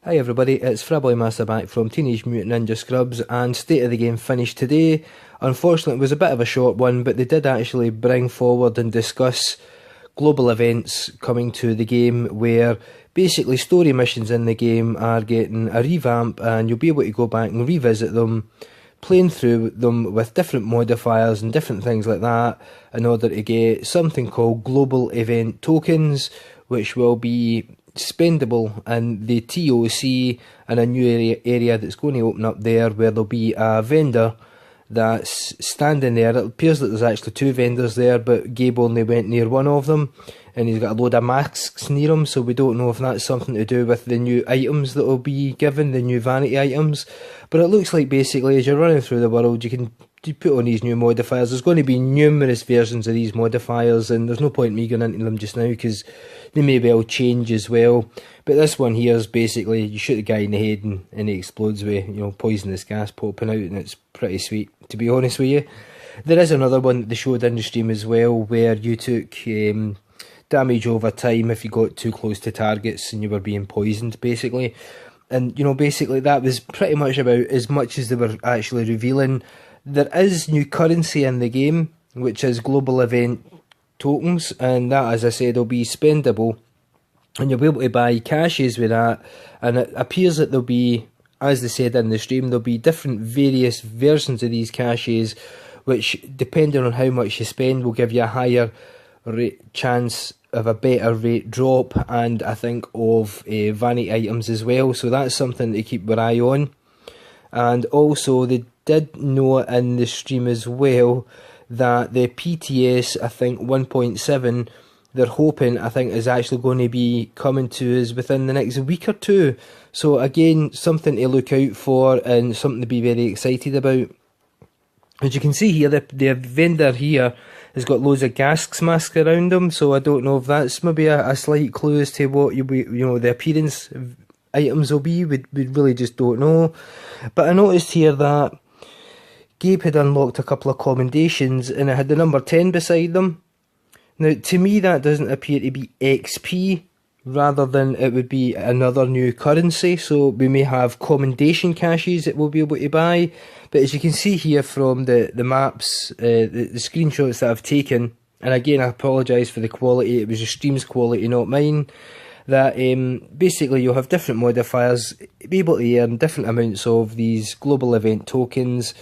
Hi everybody, it's Fraboy Master back from Teenage Mutant Ninja Scrubs, and State of the Game finished today. Unfortunately, it was a bit of a short one, but they did actually bring forward and discuss global events coming to the game, where basically story missions in the game are getting a revamp, and you'll be able to go back and revisit them, playing through them with different modifiers and different things like that, in order to get something called global event tokens, which will be spendable in the TOC, and a new area that's going to open up there, where there'll be a vendor that's standing there. It appears that there's actually two vendors there, but Gabe only went near one of them, and he's got a load of masks near him, so we don't know if that's something to do with the new items that will be given, the new vanity items. But it looks like basically as you're running through the world, you can put on these new modifiers. There's going to be numerous versions of these modifiers, and there's no point me going into them just now because they may well change as well. But this one here is basically you shoot the guy in the head and he explodes with, poisonous gas popping out, and it's pretty sweet, to be honest with you. There is another one that they showed in the stream as well, where you took damage over time if you got too close to targets and you were being poisoned, basically. And basically that was pretty much about as much as they were actually revealing. There is new currency in the game, which is global event tokens, and that, as I said, will be spendable, and you'll be able to buy caches with that. And it appears that there'll be, as they said in the stream, there'll be different various versions of these caches, which, depending on how much you spend, will give you a higher chance of a better rate drop, and I think of vanity items as well. So that's something to keep your eye on. And also they did know in the stream as well that the PTS, I think 1.7, they're hoping, I think, is actually going to be coming to us within the next week or two. So again, something to look out for and something to be very excited about. As you can see here, the vendor here has got loads of gas masks around him, so I don't know if that's maybe a slight clue as to what the appearance items will be. We really just don't know. But I noticed here that Gabe had unlocked a couple of commendations, and it had the number 10 beside them. Now, to me, that doesn't appear to be XP, rather than it would be another new currency. So we may have commendation caches that we'll be able to buy. But as you can see here from the maps, the screenshots that I've taken, and again, I apologise for the quality, it was your stream's quality, not mine, that basically you'll have different modifiers, be able to earn different amounts of these global event tokens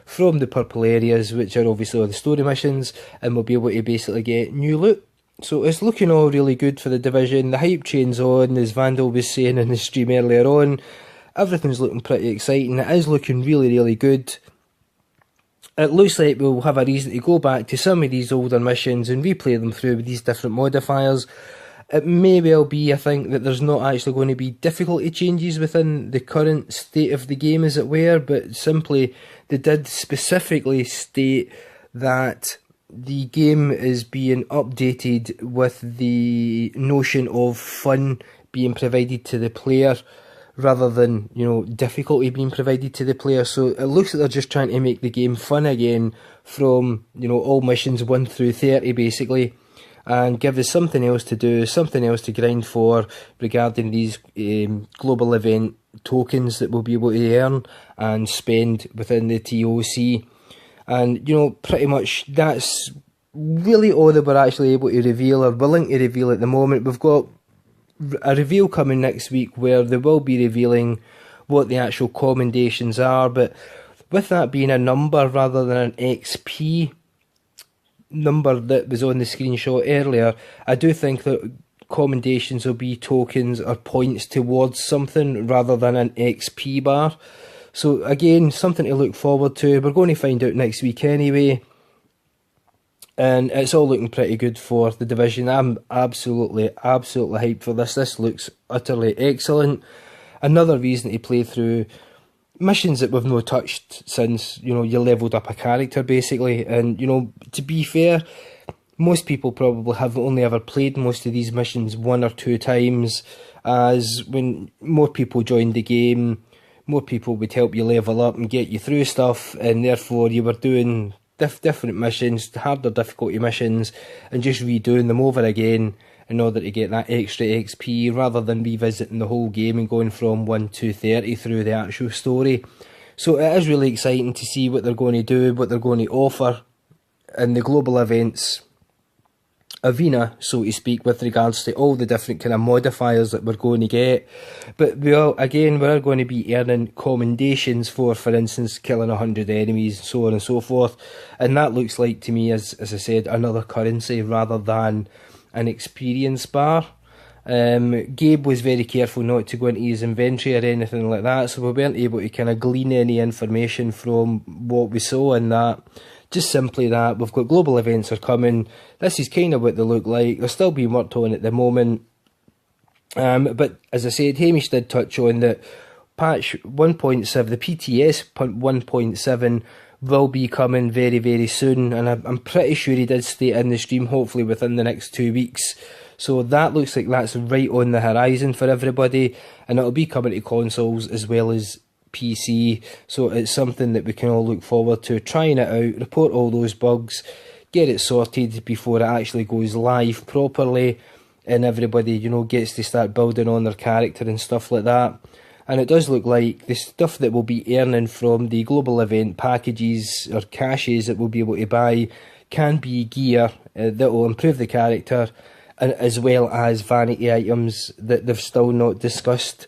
from the purple areas, which are obviously the story missions, and we'll be able to basically get new loot. So it's looking all really good for the division. The hype train's on, as Vandal was saying in the stream earlier on. Everything's looking pretty exciting. It is looking really, really good. It looks like we'll have a reason to go back to some of these older missions and replay them through with these different modifiers. It may well be, I think, that there's not actually going to be difficulty changes within the current state of the game, as it were, but simply they did specifically state that the game is being updated with the notion of fun being provided to the player, rather than, difficulty being provided to the player. So it looks like they're just trying to make the game fun again from, all missions 1 through 30, basically, and give us something else to do, something else to grind for regarding these global event tokens that we'll be able to earn and spend within the TOC. And, pretty much that's really all that we're actually able to reveal, or willing to reveal at the moment. We've got a reveal coming next week where they will be revealing what the actual commendations are, but with that being a number rather than an XP number that was on the screenshot earlier, I do think that commendations will be tokens or points towards something rather than an XP bar. So again, something to look forward to. We're going to find out next week anyway, and it's all looking pretty good for the division. I'm absolutely hyped for this. This looks utterly excellent. Another reason to play through missions that we've not touched since, you leveled up a character, basically. And, to be fair, most people probably have only ever played most of these missions 1 or 2 times, as when more people joined the game, more people would help you level up and get you through stuff, and therefore you were doing different missions, harder difficulty missions, and just redoing them over again in order to get that extra XP, rather than revisiting the whole game and going from 1 to 30 through the actual story. So it is really exciting to see what they're going to do, what they're going to offer in the global events arena, so to speak, with regards to all the different kind of modifiers that we're going to get. But we are going to be earning commendations for instance, killing 100 enemies, so on and so forth. And that looks like, to me, as I said, another currency rather than an experience bar. Gabe was very careful not to go into his inventory or anything like that, so we weren't able to kind of glean any information from what we saw in that. Just simply that we've got global events are coming. This is kind of what they look like. They're still being worked on at the moment. But as I said, Hamish did touch on that patch 1.7, the PTS 1.7 will be coming very, very soon. And I'm pretty sure he did state in the stream, hopefully within the next 2 weeks. So that looks like that's right on the horizon for everybody. And it'll be coming to consoles as well as PC, so it's something that we can all look forward to, trying it out, report all those bugs, get it sorted before it actually goes live properly, and everybody, you know, gets to start building on their character and stuff like that. And it does look like the stuff that we'll be earning from the global event packages or caches that we'll be able to buy can be gear that will improve the character, and as well as vanity items that they've still not discussed.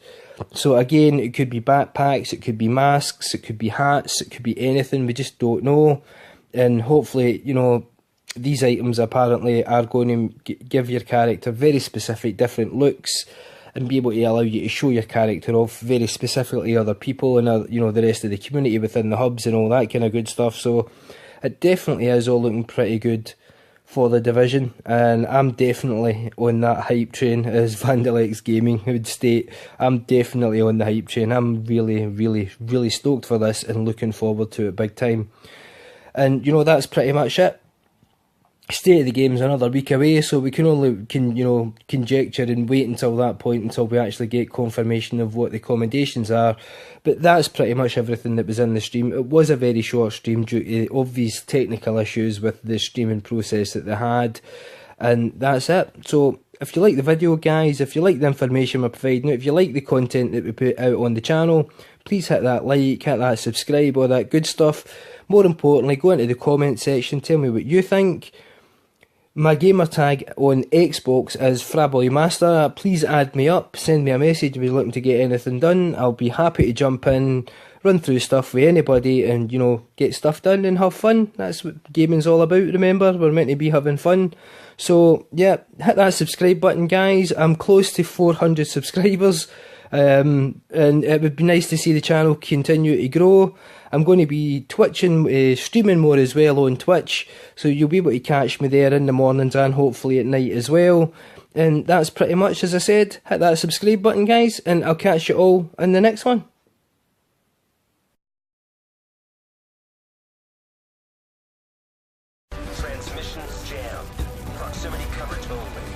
So again, it could be backpacks, it could be masks, it could be hats, it could be anything, we just don't know. And hopefully, you know, these items apparently are going to give your character very specific different looks and be able to allow you to show your character off very specifically other people and, you know, the rest of the community within the hubs and all that kind of good stuff. So it definitely is all looking pretty good for the Division, and I'm definitely on that hype train, as Vandalex Gaming would state. I'm definitely on the hype train. I'm really, really, really stoked for this and looking forward to it big time. And, you know, that's pretty much it. State of the game's another week away, so we can only conjecture and wait until that point, until we actually get confirmation of what the commendations are. But that's pretty much everything that was in the stream. It was a very short stream due to obvious technical issues with the streaming process that they had, and that's it. So if you like the video, guys, if you like the information we're providing, if you like the content that we put out on the channel, please hit that like, hit that subscribe, all that good stuff. More importantly, go into the comment section, tell me what you think. My gamer tag on Xbox is Fraboy Master. Please add me up, send me a message if you're looking to get anything done. I'll be happy to jump in, run through stuff with anybody and, you know, get stuff done and have fun. That's what gaming's all about, remember? We're meant to be having fun. So, yeah, hit that subscribe button, guys. I'm close to 400 subscribers. And it would be nice to see the channel continue to grow. I'm going to be twitching, streaming more as well on Twitch, so you'll be able to catch me there in the mornings and hopefully at night as well. And that's pretty much, as I said, hit that subscribe button, guys, and I'll catch you all in the next one. Transmissions jammed. Proximity coverage only.